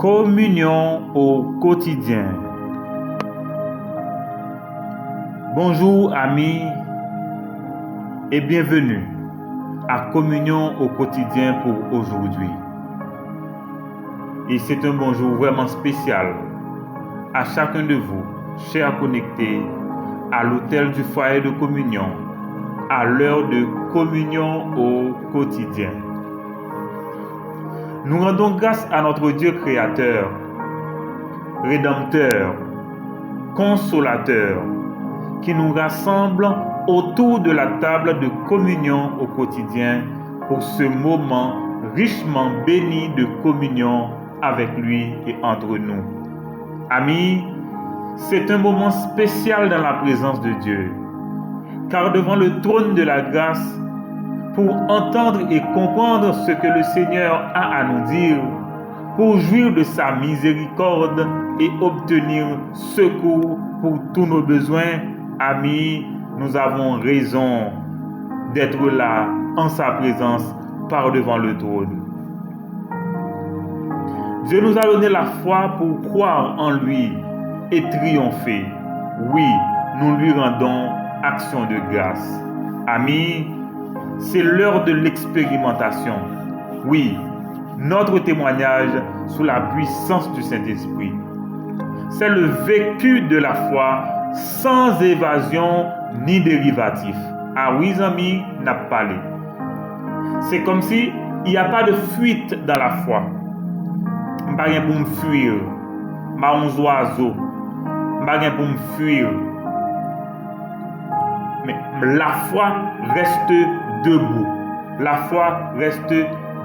Communion au quotidien. Bonjour amis et bienvenue à Communion au quotidien pour aujourd'hui. Et c'est un bonjour vraiment spécial à chacun de vous, chers connectés, à l'autel du foyer de communion, à l'heure de communion au quotidien. Nous rendons grâce à notre Dieu créateur, rédempteur, consolateur, qui nous rassemble autour de la table de communion au quotidien pour ce moment richement béni de communion avec lui et entre nous. Amis, c'est un moment spécial dans la présence de Dieu, car devant le trône de la grâce, pour entendre et comprendre ce que le Seigneur a à nous dire, pour jouir de sa miséricorde et obtenir secours pour tous nos besoins, amis, nous avons raison d'être là en sa présence par devant le trône. Dieu nous a donné la foi pour croire en lui et triompher. Oui, nous lui rendons action de grâce. Amis, c'est l'heure de l'expérimentation. Oui, notre témoignage sous la puissance du Saint-Esprit. C'est le vécu de la foi sans évasion ni dérivatif. Ah oui, amis, n'a pas parlé. C'est comme si il n'y a pas de fuite dans la foi. Je ne vais pas pour me fuir. Je ne vais pas pour me fuir. Mais la foi reste debout. La foi reste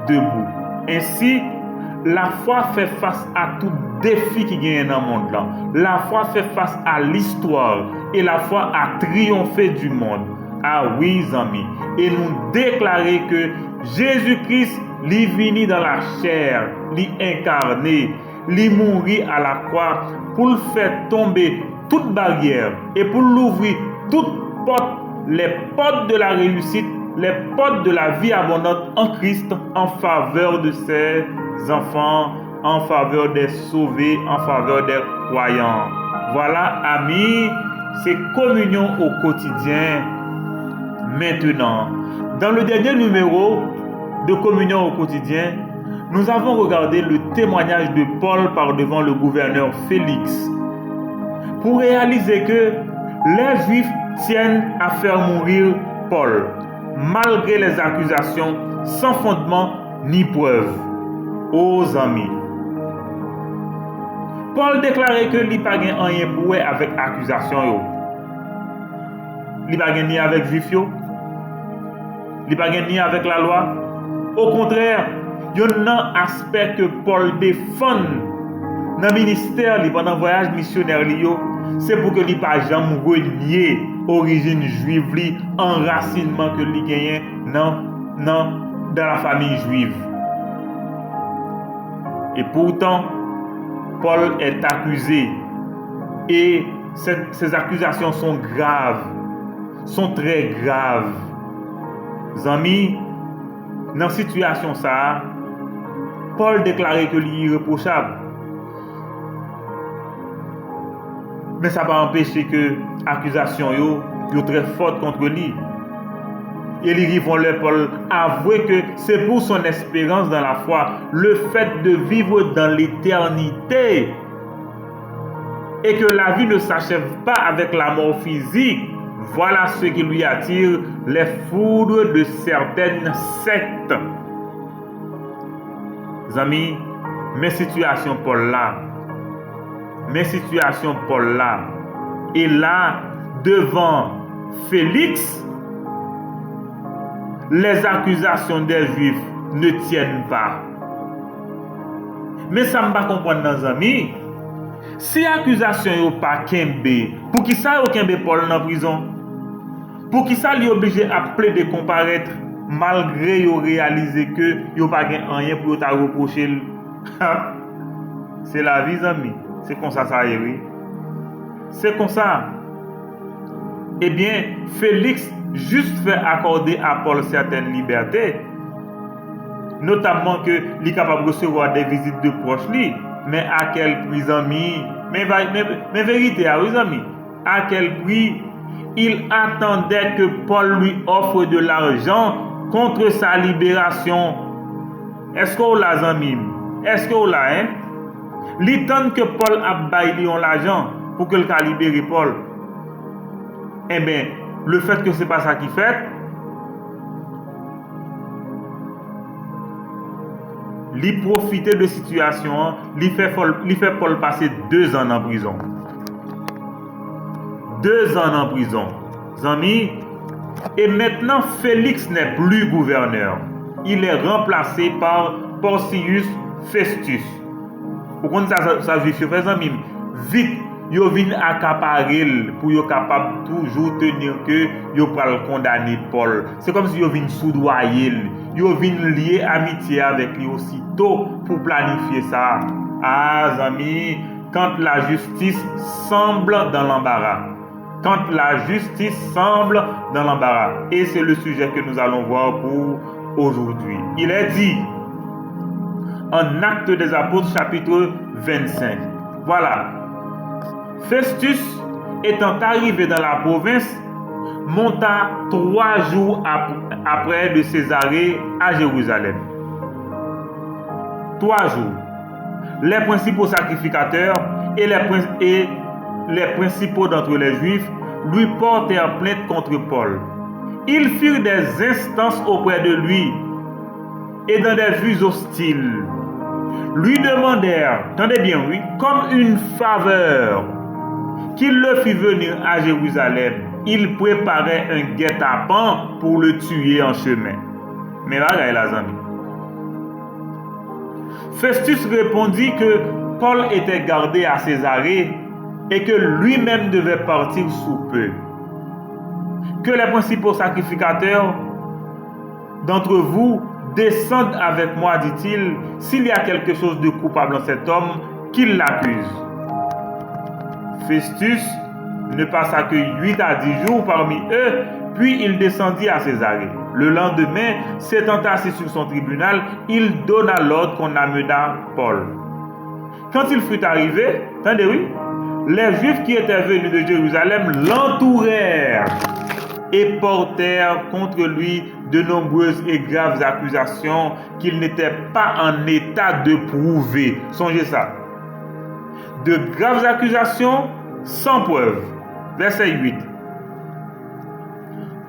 debout. Ainsi, la foi fait face à tout défi qui gagne dans le monde là. La foi fait face à l'histoire et la foi a triomphé du monde. Ah oui, amis. Et nous déclarer que Jésus-Christ lui venu dans la chair, lui incarné, lui mourir à la croix pour faire tomber toute barrière et pour l'ouvrir toute porte, les portes de la réussite, les portes de la vie abondante en Christ en faveur de ses enfants, en faveur des sauvés, en faveur des croyants. Voilà, amis, c'est communion au quotidien. Maintenant, dans le dernier numéro de communion au quotidien, nous avons regardé le témoignage de Paul par devant le gouverneur Félix pour réaliser que les Juifs tiennent à faire mourir Paul, malgré les accusations sans fondement ni preuve. Aux amis, Paul déclarait que il n'y a pas rien pour avec accusation. Il n'y a pas ni avec Juifs, il n'y a pas ni avec la loi. Au contraire, il y a un aspect que Paul défend dans le ministère pendant le voyage missionnaire. C'est pour que il pas jamais renier origine juive, enracinement que il gagne dans la famille juive. Et pourtant, Paul est accusé et ces accusations sont graves, sont très graves. Amis, dans cette situation ça, Paul déclarait que il est irréprochable. Mais ça va empêcher que l'accusation est très forte contre lui. Et ils vont leur Paul avouer que c'est pour son espérance dans la foi, le fait de vivre dans l'éternité. Et que la vie ne s'achève pas avec la mort physique. Voilà ce qui lui attire les foudres de certaines sectes. Amis, mes situations Paul là, et là, devant Félix, les accusations des Juifs ne tiennent pas. Mais ça ne va pas comprendre, nos amis. Si l'accusation n'est pas Kembe, pour qui ça Kembe Paul dans la prison? Pour qui ça lui est obligé à plaider comparaître malgré qu'il réalisé que il n'y a pas rien pour te reprocher? C'est la vie, amis. C'est comme ça, oui. C'est comme ça. Eh bien, Félix juste fait accorder à Paul certaines libertés. Notamment qu'il est capable de recevoir des visites de proches. Mais à quel prix, amis? Mais vérité, oui, amis. À quel prix? Il attendait que Paul lui offre de l'argent contre sa libération. Est-ce qu'on l'a, amis? Est-ce qu'on l'a, hein? Il tente que Paul a baillé l'argent pour que le cas libérer Paul. Eh bien, le fait que ce n'est pas ça qu'il fait, il profite de la situation, il fait Paul passer 2 ans en prison. 2 ans en prison. Amis, et maintenant Félix n'est plus gouverneur. Il est remplacé par Porcius Festus. Pour qu'on ça juif fait amis, vite yo vinn accaparer pour yo capable toujours tenir que yo pral condamner Paul. C'est comme si yo vinn soudoyer, yo vinn lier amitié avec lui aussitôt pour planifier ça. Ah amis, quand la justice semble dans l'embarras. Quand la justice semble dans l'embarras. Et c'est le sujet que nous allons voir pour aujourd'hui. Il est dit en Actes des Apôtres chapitre 25. Voilà. Festus, étant arrivé dans la province, monta 3 jours après de Césarée à Jérusalem. 3 jours. Les principaux sacrificateurs et les principaux d'entre les Juifs lui portèrent plainte contre Paul. Ils firent des instances auprès de lui et dans des vues hostiles. Lui demandèrent, attendez bien, oui, comme une faveur, qu'il le fit venir à Jérusalem. Il préparait un guet-apens pour le tuer en chemin. Mais regardez les amis. Festus répondit que Paul était gardé à Césarée et que lui-même devait partir sous peu. Que les principaux sacrificateurs d'entre vous descendent avec moi, dit-il, s'il y a quelque chose de coupable en cet homme, qu'il l'accuse. Festus ne passa que 8 à 10 jours parmi eux, puis il descendit à Césarée. Le lendemain, s'étant assis sur son tribunal, il donna l'ordre qu'on amenât Paul. Quand il fut arrivé, attendez, oui, les Juifs qui étaient venus de Jérusalem l'entourèrent et portèrent contre lui de nombreuses et graves accusations qu'il n'était pas en état de prouver. Songez ça. De graves accusations sans preuve. Verset 8.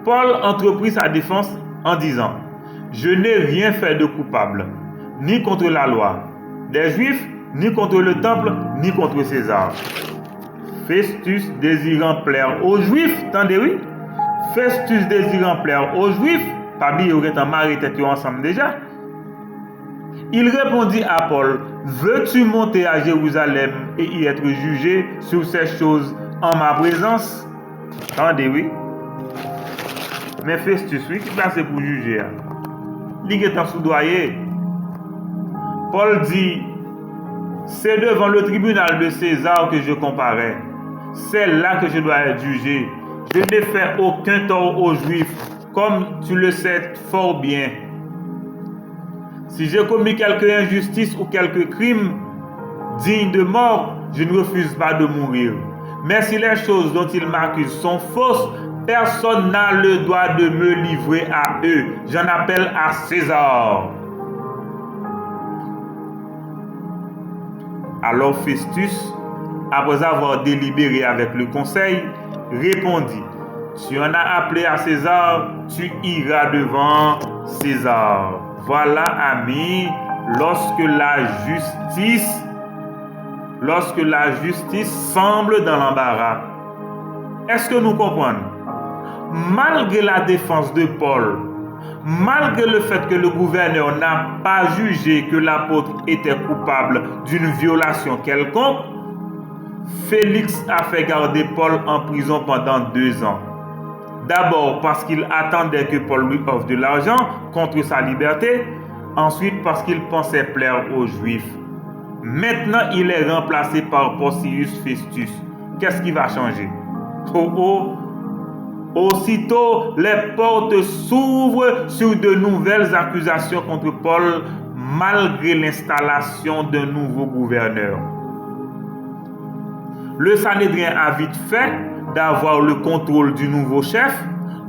Paul entreprit sa défense en disant: je n'ai rien fait de coupable, ni contre la loi des Juifs, ni contre le temple, ni contre César. Festus désirant plaire aux Juifs, attendez oui, Festus désirant plaire aux Juifs, parmi eux aurait en mari tête ensemble déjà. Il répondit à Paul: veux-tu monter à Jérusalem et y être jugé sur ces choses en ma présence? Attendez oui. Mais Festus, oui, qui place pour juger? Il est en soudoyer. Paul dit: c'est devant le tribunal de César que je comparais. C'est là que je dois être jugé. Je n'ai fait aucun tort aux Juifs, comme tu le sais fort bien. Si j'ai commis quelque injustice ou quelque crime digne de mort, je ne refuse pas de mourir. Mais si les choses dont ils m'accusent sont fausses, personne n'a le droit de me livrer à eux. J'en appelle à César. Alors Festus, après avoir délibéré avec le conseil, répondit: tu en as appelé à César, tu iras devant César. Voilà, amis, lorsque la justice semble dans l'embarras. Est-ce que nous comprenons? Malgré la défense de Paul, malgré le fait que le gouverneur n'a pas jugé que l'apôtre était coupable d'une violation quelconque, Félix a fait garder Paul en prison pendant 2 ans. D'abord parce qu'il attendait que Paul lui offre de l'argent contre sa liberté, ensuite parce qu'il pensait plaire aux Juifs. Maintenant, il est remplacé par Porcius Festus. Qu'est-ce qui va changer? Aussitôt, les portes s'ouvrent sur de nouvelles accusations contre Paul, malgré l'installation d'un nouveau gouverneur. Le Sanhédrin a vite fait d'avoir le contrôle du nouveau chef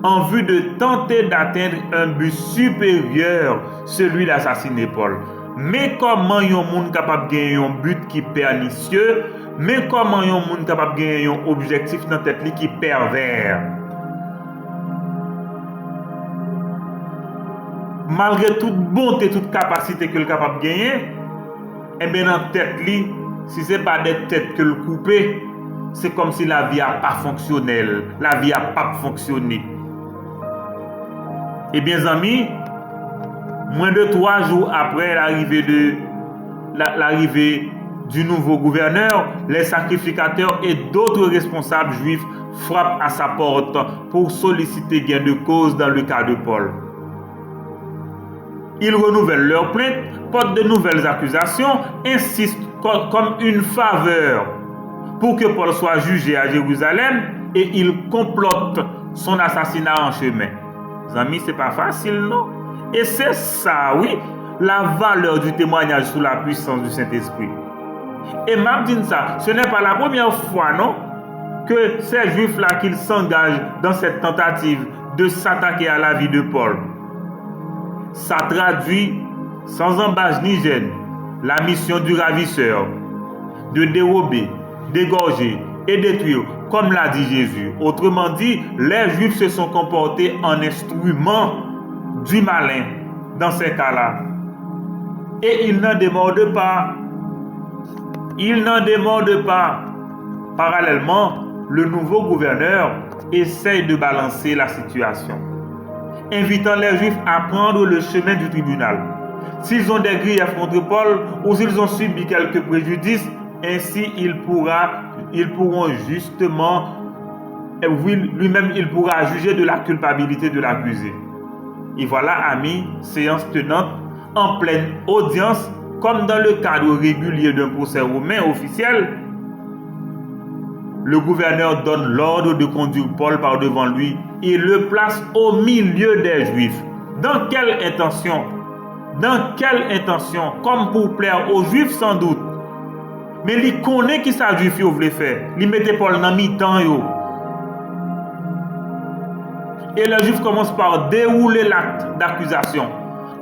en vue de tenter d'atteindre un but supérieur, celui d'assassiner Paul. Mais comment yon moun capable de gagner un but qui est pernicieux, mais comment yon moun capable de gagner un objectif dans tête li qui est pervers. Malgré toute bonté, toute capacité que le capable de gagner, et bien dans tête li, si c'est pas des têtes que le couper, c'est comme si la vie a pas fonctionné, la vie a pas fonctionné. Eh bien amis, moins de 3 jours après l'arrivée du nouveau gouverneur, les sacrificateurs et d'autres responsables juifs frappent à sa porte pour solliciter gain de cause dans le cas de Paul. Ils renouvellent leurs plaintes, portent de nouvelles accusations, insistent comme une faveur pour que Paul soit jugé à Jérusalem et ils complotent son assassinat en chemin. Les amis, c'est pas facile, non? Et c'est ça, oui, la valeur du témoignage sous la puissance du Saint-Esprit. Et m'a dit ça, ce n'est pas la première fois, non, que ces juifs-là qu'ils s'engagent dans cette tentative de s'attaquer à la vie de Paul. Ça traduit, sans embâche ni gêne, la mission du ravisseur, de dérober, d'égorger et détruire, comme l'a dit Jésus. Autrement dit, les Juifs se sont comportés en instruments du malin dans ces cas-là. Et ils n'en démordent pas. Ils n'en démordent pas. Parallèlement, le nouveau gouverneur essaye de balancer la situation, invitant les Juifs à prendre le chemin du tribunal. S'ils ont des griefs contre Paul ou s'ils ont subi quelques préjudices, ainsi ils pourront justement, lui-même il pourra juger de la culpabilité de l'accusé. Et voilà, amis, séance tenante en pleine audience, comme dans le cadre régulier d'un procès romain officiel. Le gouverneur donne l'ordre de conduire Paul par devant lui et le place au milieu des Juifs. Dans quelle intention? Dans quelle intention? Comme pour plaire aux Juifs sans doute. Mais il connaît qui ça Juif yo voulait faire. Il mettait Paul dans mi-temps yo. Et les Juifs commencent par dérouler l'acte d'accusation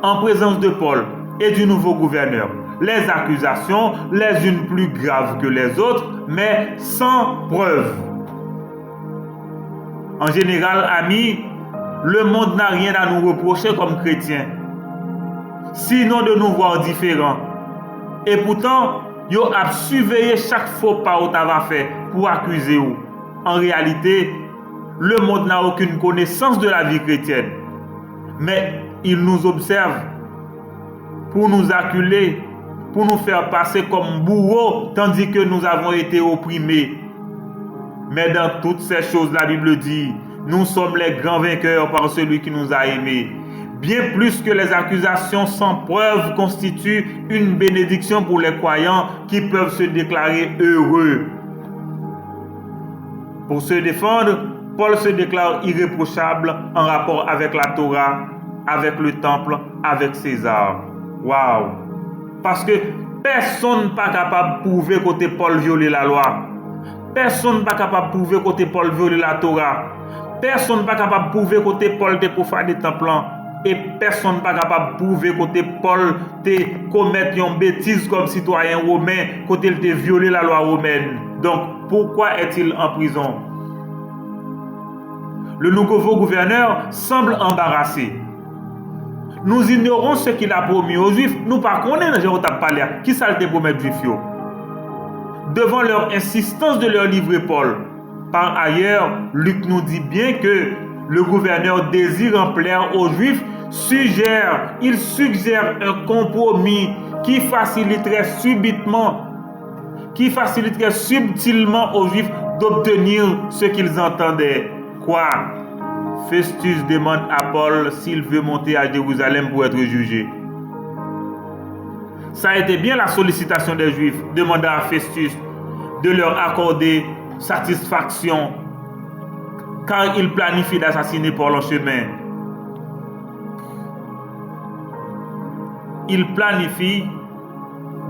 en présence de Paul et du nouveau gouverneur. Les accusations, les unes plus graves que les autres, mais sans preuve. En général, amis, le monde n'a rien à nous reprocher comme chrétiens, sinon de nous voir différents. Et pourtant, yo a surveillé chaque faux pas que tu as fait pour accuser vous. En réalité, le monde n'a aucune connaissance de la vie chrétienne. Mais il nous observe pour nous acculer, pour nous faire passer comme bourreaux, tandis que nous avons été opprimés. Mais dans toutes ces choses, la Bible dit, nous sommes les grands vainqueurs par celui qui nous a aimés. Bien plus que les accusations sans preuve constituent une bénédiction pour les croyants qui peuvent se déclarer heureux. Pour se défendre, Paul se déclare irréprochable en rapport avec la Torah, avec le temple, avec César. Waouh! Parce que personne n'est pas capable de prouver que Paul violait la loi. Personne n'est pas capable de prouver que Paul violait la Torah. Personne n'est pas capable de prouver que Paul était profané le temple. Et personne n'est pas capable de prouver que Paul te commet une bêtise comme citoyen romain, que il te violé la loi romaine. Donc, pourquoi est-il en prison? Le nouveau gouverneur semble embarrassé. Nous ignorons ce qu'il a promis aux Juifs. Nous ne connaissons pas qui ça te promet aux Juifs. Devant leur insistance de leur livrer Paul. Par ailleurs, Luc nous dit bien que le gouverneur désirant plaire aux Juifs, il suggère un compromis qui faciliterait subtilement aux Juifs d'obtenir ce qu'ils entendaient. Quoi? Festus demande à Paul s'il veut monter à Jérusalem pour être jugé. Ça a été bien la sollicitation des Juifs, demandant à Festus de leur accorder satisfaction car il planifie d'assassiner Paul en chemin. il planifie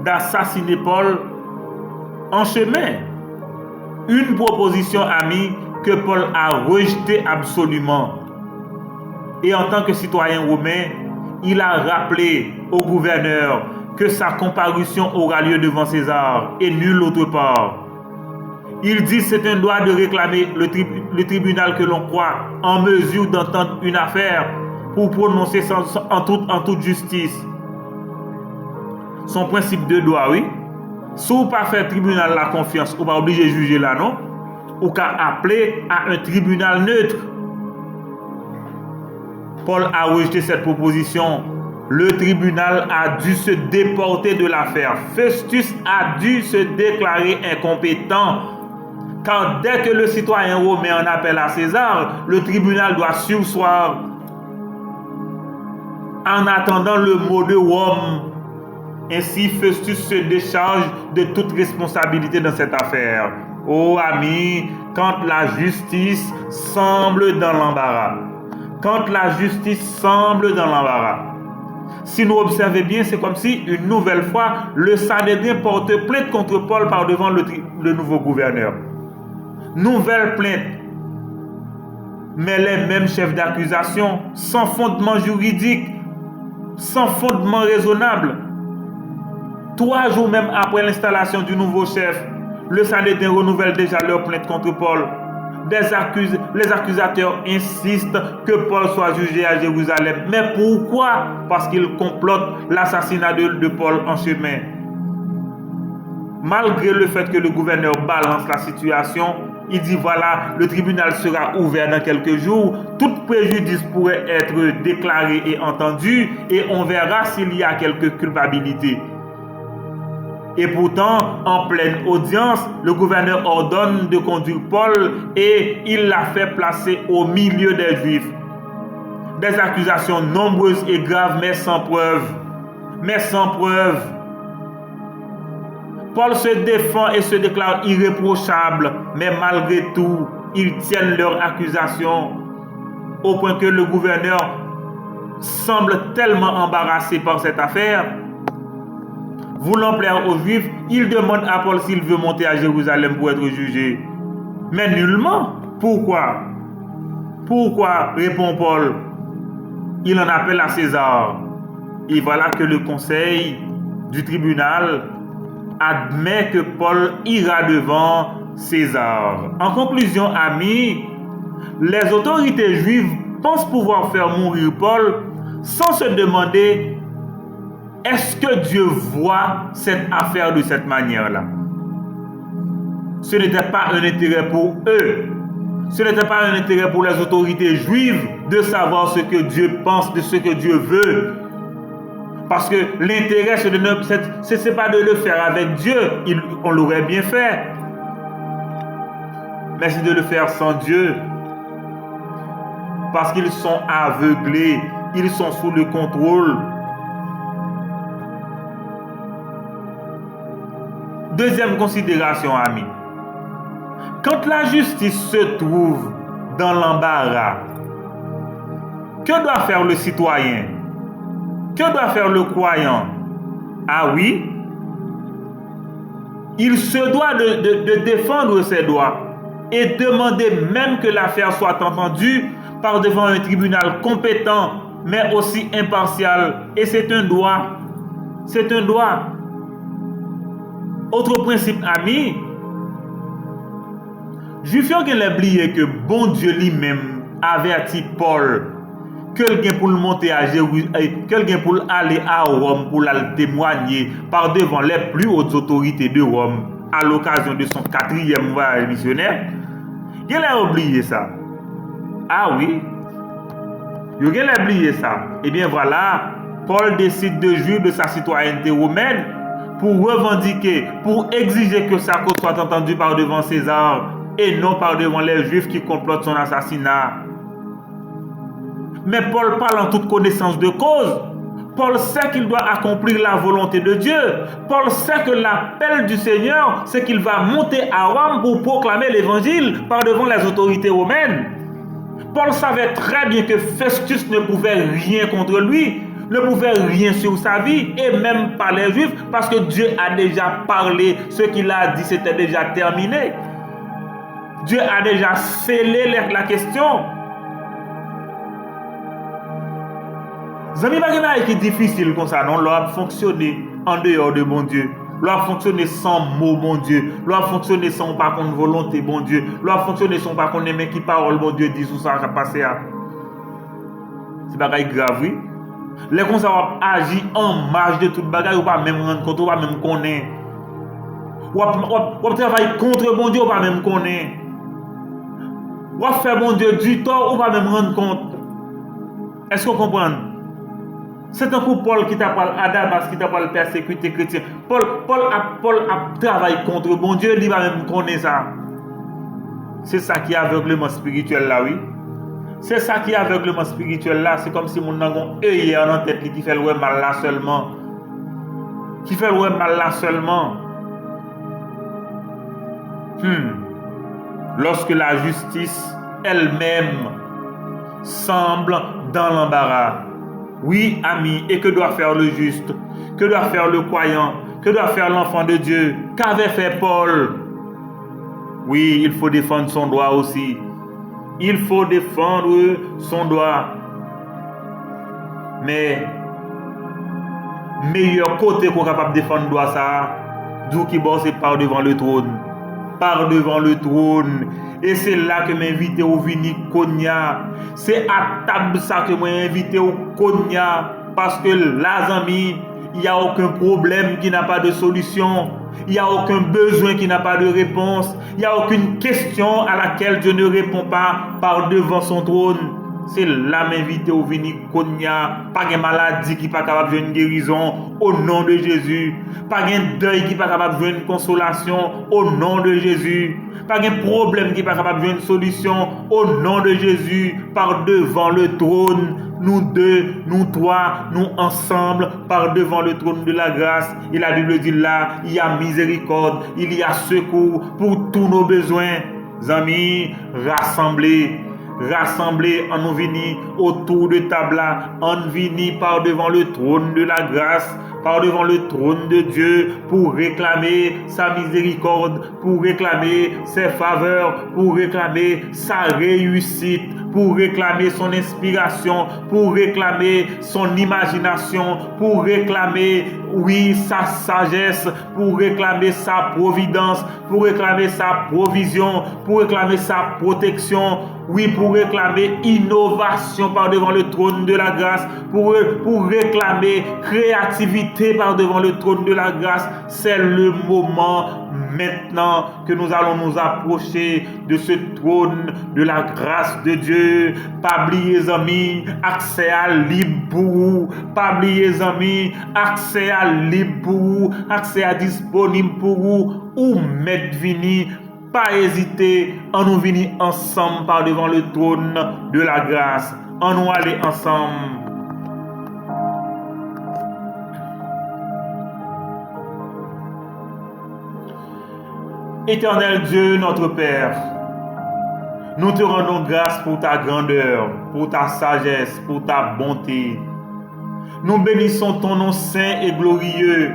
d'assassiner Paul en chemin. Une proposition, amis, que Paul a rejetée absolument. Et en tant que citoyen romain, il a rappelé au gouverneur que sa comparution aura lieu devant César et nulle autre part. Il dit c'est un droit de réclamer le tribunal que l'on croit en mesure d'entendre une affaire pour prononcer en toute justice. Son principe de droit, oui. Si vous ne pas faire tribunal la confiance, vous pas obligé de juger là, non? Ou qu'à appeler à un tribunal neutre. Paul a rejeté cette proposition. Le tribunal a dû se déporter de l'affaire. Festus a dû se déclarer incompétent. Car dès que le citoyen romain en appelle à César, le tribunal doit surseoir en attendant le mot de Rome. Ainsi, Festus se décharge de toute responsabilité dans cette affaire. Oh amis, quand la justice semble dans l'embarras. Quand la justice semble dans l'embarras. Si nous observons bien, c'est comme si une nouvelle fois, le Sanhédrin porte plainte contre Paul par devant le nouveau gouverneur. Nouvelle plainte. Mais les mêmes chefs d'accusation, sans fondement juridique, sans fondement raisonnable. 3 jours même après l'installation du nouveau chef, le Sanhédrin renouvelle déjà leur plainte contre Paul. Les accusateurs insistent que Paul soit jugé à Jérusalem. Mais pourquoi? Parce qu'ils complotent l'assassinat de Paul en chemin. Malgré le fait que le gouverneur balance la situation, il dit voilà, le tribunal sera ouvert dans quelques jours, tout préjudice pourrait être déclaré et entendu, et on verra s'il y a quelque culpabilité. Et pourtant, en pleine audience, le gouverneur ordonne de conduire Paul et il l'a fait placer au milieu des Juifs. Des accusations nombreuses et graves, mais sans preuve. Mais sans preuve. Paul se défend et se déclare irréprochable, mais malgré tout, ils tiennent leurs accusations au point que le gouverneur semble tellement embarrassé par cette affaire. Voulant plaire aux Juifs, il demande à Paul s'il veut monter à Jérusalem pour être jugé. Mais nullement. Pourquoi? Pourquoi? Répond Paul. Il en appelle à César. Et voilà que le conseil du tribunal admet que Paul ira devant César. En conclusion, amis, les autorités juives pensent pouvoir faire mourir Paul sans se demander est-ce que Dieu voit cette affaire de cette manière-là? Ce n'était pas un intérêt pour eux. Ce n'était pas un intérêt pour les autorités juives de savoir ce que Dieu pense, de ce que Dieu veut. Parce que l'intérêt, ce n'est pas de le faire avec Dieu. On l'aurait bien fait. Mais c'est de le faire sans Dieu. Parce qu'ils sont aveuglés. Ils sont sous le contrôle. Deuxième considération, amis. Quand la justice se trouve dans l'embarras, que doit faire le citoyen? Que doit faire le croyant? Ah oui, il se doit de défendre ses droits et demander même que l'affaire soit entendue par devant un tribunal compétent, mais aussi impartial. Et c'est un droit. C'est un droit. Autre principe, ami, Juif yo gen oublié que bon Dieu lui-même avertit Paul quelqu'un pour le monter à Jérusalem, quelqu'un pour aller à Rome pour le témoigner par devant les plus hautes autorités de Rome à l'occasion de son 4e voyage missionnaire. Il a oublié ça. Ah oui, il a oublié ça. Et bien voilà, Paul décide de jouir de sa citoyenneté romaine pour revendiquer, pour exiger que sa cause soit entendue par devant César et non par devant les Juifs qui complotent son assassinat. Mais Paul parle en toute connaissance de cause. Paul sait qu'il doit accomplir la volonté de Dieu. Paul sait que l'appel du Seigneur, c'est qu'il va monter à Rome pour proclamer l'évangile par devant les autorités romaines. Paul savait très bien que Festus ne pouvait rien contre lui. ne pouvait rien sur sa vie, et même pas les Juifs, parce que Dieu a déjà parlé, ce qu'il a dit, c'était déjà terminé. Dieu a déjà scellé la question. Zami bagay qui est difficile comme ça, non? L'on fonctionner en dehors de bon Dieu. L'on fonctionner sans mot, bon Dieu. L'on fonctionner sans par contre volonté, bon Dieu. L'on fonctionner sans par contre aimer qui parole, bon Dieu, dit sous ça qui a passé à. C'est bagay grave, oui. Les comme ça agir en marge de toute bagay, ou pas même rendre compte, ou pas même connaître. Ou travailler contre bon Dieu, ou pas même connaître. Ou faire bon Dieu du tort, ou pas même rendre compte. Est-ce qu'on comprend? C'est un coup Paul qui t'a parlé, Adamas qui t'a parlé persécuté chrétien. Paul a travaillé contre bon Dieu, il va même connaître ça. C'est ça qui est aveuglement spirituel là, oui. C'est ça qui est aveuglement spirituel là. C'est comme si mon nangon œil en tête qui fait le mal là seulement. Qui fait le mal là seulement. Lorsque la justice elle-même semble dans l'embarras. Oui, ami, et que doit faire le juste? Que doit faire le croyant? Que doit faire l'enfant de Dieu? Qu'avait fait Paul? Oui, il faut défendre son droit aussi. Il faut défendre son droit. Mais, meilleur côté qu'on est capable de défendre le droit, ça, d'où qui bosse, c'est par devant le trône. Par devant le trône. Et c'est là que m'invite au Vini Konya. C'est à table ça que m'invite au Konya. Parce que là, amis, il n'y a aucun problème qui n'a pas de solution. Il n'y a aucun besoin qui n'a pas de réponse. Il n'y a aucune question à laquelle Dieu ne répond pas par devant son trône. C'est là m'inviter au Vini Konya. Pas de maladie qui n'est pas capable de faire une guérison au nom de Jésus. Pas de deuil qui n'est pas capable de faire une consolation au nom de Jésus. Pas de problème qui n'est pas capable de faire une solution au nom de Jésus. Par devant le trône, nous deux, nous trois, nous ensemble, par devant le trône de la grâce. Et la Bible dit là, il y a miséricorde, il y a secours pour tous nos besoins. Amis, rassemblés en nous venir autour de table, en venir par devant le trône de la grâce, par devant le trône de Dieu pour réclamer sa miséricorde, pour réclamer ses faveurs, pour réclamer sa réussite, pour réclamer son inspiration, pour réclamer son imagination, pour réclamer, oui, sa sagesse, pour réclamer sa providence, pour réclamer sa provision, pour réclamer sa protection, oui, pour réclamer innovation par devant le trône de la grâce, pour réclamer créativité par devant le trône de la grâce. C'est le moment maintenant que nous allons nous approcher de ce trône de la grâce de Dieu. Pas oublier, amis, accès à libre pour vous. Pas oublier, amis, accès à libre pour vous, accès à disponible pour vous, ou mettre vini. Pas hésiter, en nous venir ensemble par devant le trône de la grâce. En nous aller ensemble. Éternel Dieu, notre Père, nous te rendons grâce pour ta grandeur, pour ta sagesse, pour ta bonté. Nous bénissons ton nom saint et glorieux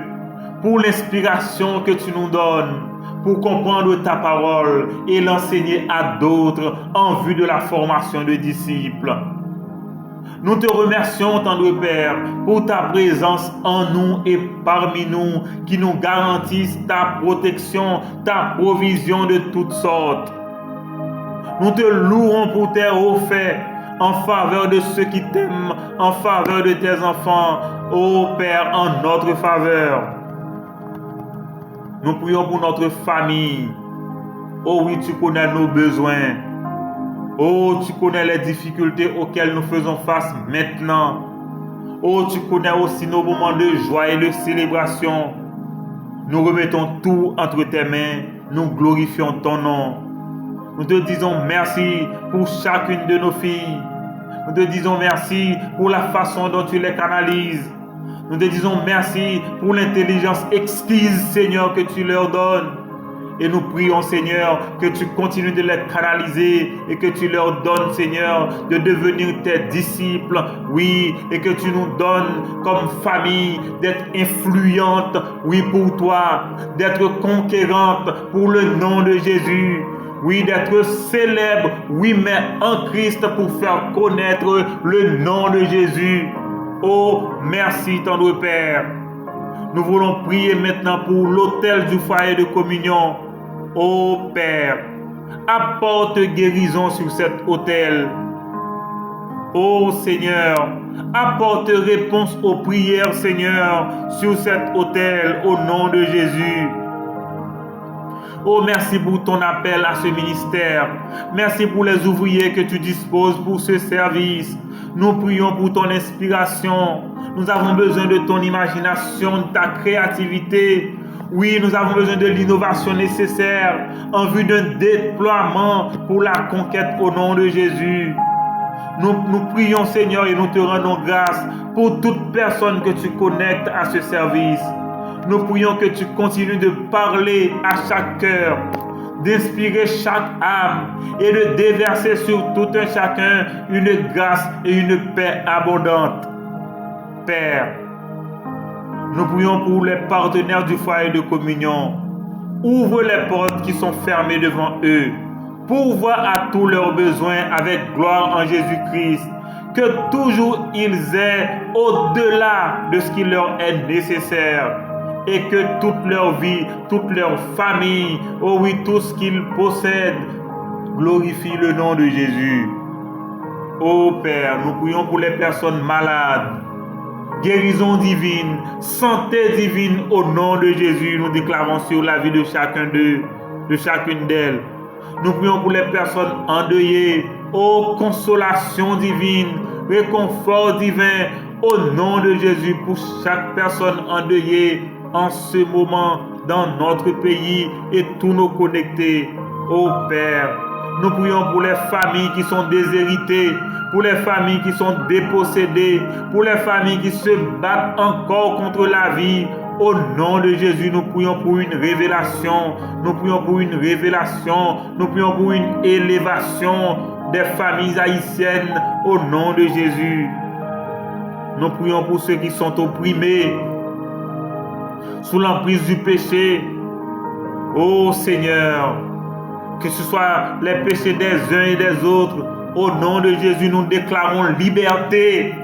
pour l'inspiration que tu nous donnes, pour comprendre ta parole et l'enseigner à d'autres en vue de la formation de disciples. Nous te remercions, tendre Père, pour ta présence en nous et parmi nous, qui nous garantissent ta protection, ta provision de toutes sortes. Nous te louons pour tes hauts faits en faveur de ceux qui t'aiment, en faveur de tes enfants, ô Père, en notre faveur. Nous prions pour notre famille. Oh oui, tu connais nos besoins. Oh, tu connais les difficultés auxquelles nous faisons face maintenant. Oh, tu connais aussi nos moments de joie et de célébration. Nous remettons tout entre tes mains. Nous glorifions ton nom. Nous te disons merci pour chacune de nos filles. Nous te disons merci pour la façon dont tu les canalises. Nous te disons merci pour l'intelligence exquise, Seigneur, que tu leur donnes. Et nous prions, Seigneur, que tu continues de les canaliser et que tu leur donnes, Seigneur, de devenir tes disciples. Oui, et que tu nous donnes comme famille d'être influente, oui, pour toi, d'être conquérante pour le nom de Jésus. Oui, d'être célèbre, oui, mais en Christ pour faire connaître le nom de Jésus. Oh, merci, tendre Père. Nous voulons prier maintenant pour l'autel du foyer de communion. Oh Père, apporte guérison sur cet autel. Oh Seigneur, apporte réponse aux prières, Seigneur, sur cet autel au nom de Jésus. Oh, merci pour ton appel à ce ministère. Merci pour les ouvriers que tu disposes pour ce service. Nous prions pour ton inspiration. Nous avons besoin de ton imagination, de ta créativité. Oui, nous avons besoin de l'innovation nécessaire en vue d'un déploiement pour la conquête au nom de Jésus. Nous prions, Seigneur, et nous te rendons grâce pour toute personne que tu connectes à ce service. Nous prions que tu continues de parler à chaque cœur, d'inspirer chaque âme et de déverser sur tout un chacun une grâce et une paix abondante. Père, nous prions pour les partenaires du foyer de communion. Ouvre les portes qui sont fermées devant eux. Pourvois à tous leurs besoins avec gloire en Jésus-Christ. Que toujours ils aient au-delà de ce qui leur est nécessaire. Et que toute leur vie, toute leur famille, oh oui, tout ce qu'ils possèdent, glorifie le nom de Jésus. Oh Père, nous prions pour les personnes malades. Guérison divine, santé divine au nom de Jésus. Nous déclarons sur la vie de chacun d'eux, de chacune d'elles. Nous prions pour les personnes endeuillées. Oh, consolation divine, réconfort divin au nom de Jésus pour chaque personne endeuillée en ce moment dans notre pays et tous nos connectés. Oh Père, nous prions pour les familles qui sont déshéritées, pour les familles qui sont dépossédées, pour les familles qui se battent encore contre la vie. Au nom de Jésus, nous prions pour une révélation, nous prions pour une révélation, nous prions pour une élévation des familles haïtiennes au nom de Jésus. Nous prions pour ceux qui sont opprimés, sous l'emprise du péché. Oh Seigneur, que ce soit les péchés des uns et des autres, au nom de Jésus, nous déclarons liberté.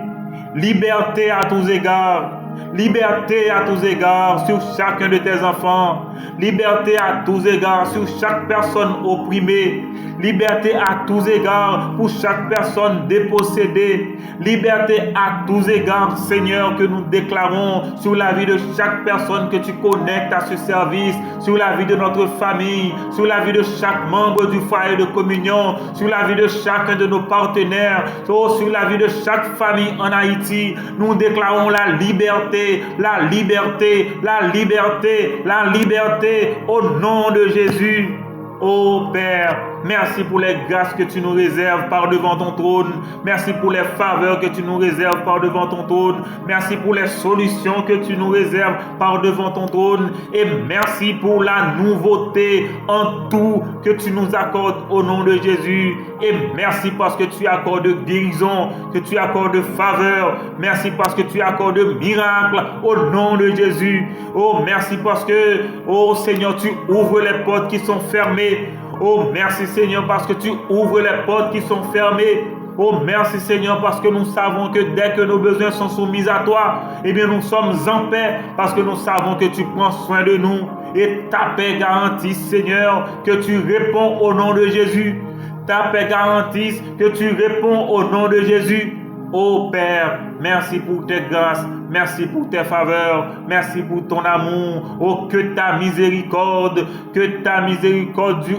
Liberté à tous égards. Liberté à tous égards sur chacun de tes enfants. Liberté à tous égards sur chaque personne opprimée. Liberté à tous égards pour chaque personne dépossédée. Liberté à tous égards, Seigneur, que nous déclarons sur la vie de chaque personne que tu connectes à ce service, sur la vie de notre famille, sur la vie de chaque membre du foyer de communion, sur la vie de chacun de nos partenaires, sur la vie de chaque famille en Haïti. Nous déclarons la liberté, la liberté, la liberté, la liberté au nom de Jésus. Oh Père, merci pour les grâces que tu nous réserves par devant ton trône. Merci pour les faveurs que tu nous réserves par devant ton trône. Merci pour les solutions que tu nous réserves par devant ton trône. Et merci pour la nouveauté en tout que tu nous accordes au nom de Jésus. Et merci parce que tu accordes guérison, que tu accordes faveur. Merci parce que tu accordes miracles au nom de Jésus. Oh, merci parce que, oh Seigneur, tu ouvres les portes qui sont fermées. Oh, merci Seigneur parce que tu ouvres les portes qui sont fermées. Oh, merci Seigneur parce que nous savons que dès que nos besoins sont soumis à toi, eh bien nous sommes en paix parce que nous savons que tu prends soin de nous. Et ta paix garantit, Seigneur, que tu réponds au nom de Jésus. Ta paix garantit que tu réponds au nom de Jésus. Oh Père, merci pour tes grâces, merci pour tes faveurs, merci pour ton amour. Oh, que ta miséricorde dure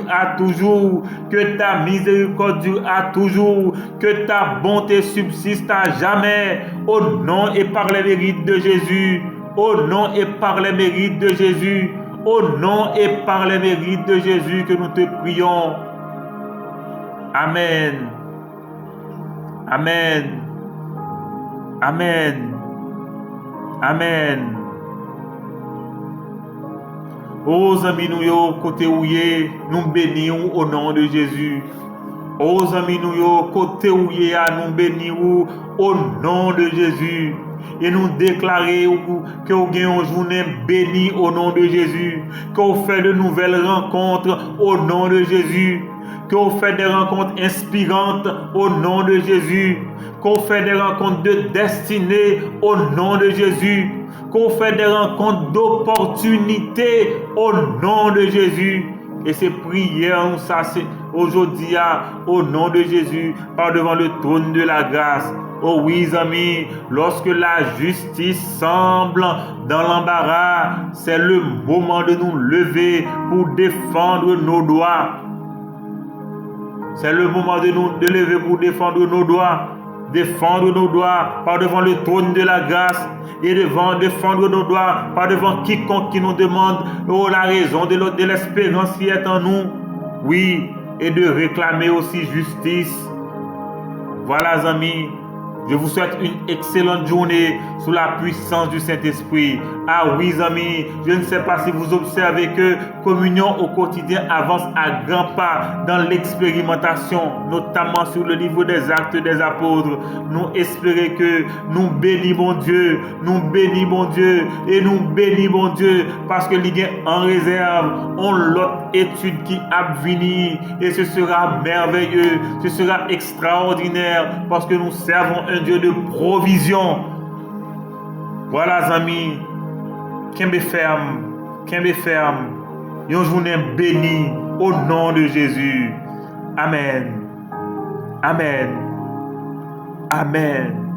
à toujours, que ta miséricorde dure à toujours, que ta bonté subsiste à jamais. Au nom et par les mérites de Jésus, au nom et par les mérites de Jésus, au nom et par les mérites de Jésus que nous te prions. Amen. Amen. Amen. Amen. Aux amis nous yo côté où yé, nous bénissons au nom de Jésus. Aux amis nous yo côté où yé à nous bénissons au nom de Jésus. Et nous déclarons que vous avez une journée bénie au nom de Jésus. Que vous faites de nouvelles rencontres au nom de Jésus. Que vous faites des rencontres inspirantes au nom de Jésus. Que vous faites des rencontres de destinée au nom de Jésus. Que vous faites des rencontres d'opportunités au nom de Jésus. Et ces prières, ça c'est aujourd'hui au nom de Jésus, par devant le trône de la grâce. Oh oui, amis, lorsque la justice semble dans l'embarras, c'est le moment de nous lever pour défendre nos droits. C'est le moment de nous lever pour défendre nos droits. Défendre nos droits par devant le trône de la grâce et défendre nos droits par devant quiconque qui nous demande la raison de l'espérance qui est en nous. Oui, et de réclamer aussi justice. Voilà, amis. Je vous souhaite une excellente journée sous la puissance du Saint-Esprit. Ah oui, amis, je ne sais pas si vous observez que communion au quotidien avance à grands pas dans l'expérimentation, notamment sur le livre des Actes des Apôtres. Nous espérons que nous bénissons Dieu, et nous bénissons Dieu parce que l'il y a en réserve, on l'autre étude qui a venir et ce sera merveilleux, ce sera extraordinaire parce que nous servons un Dieu de provision. Voilà, amis, qu'un ferme, une journée bénie au nom de Jésus. Amen. Amen. Amen.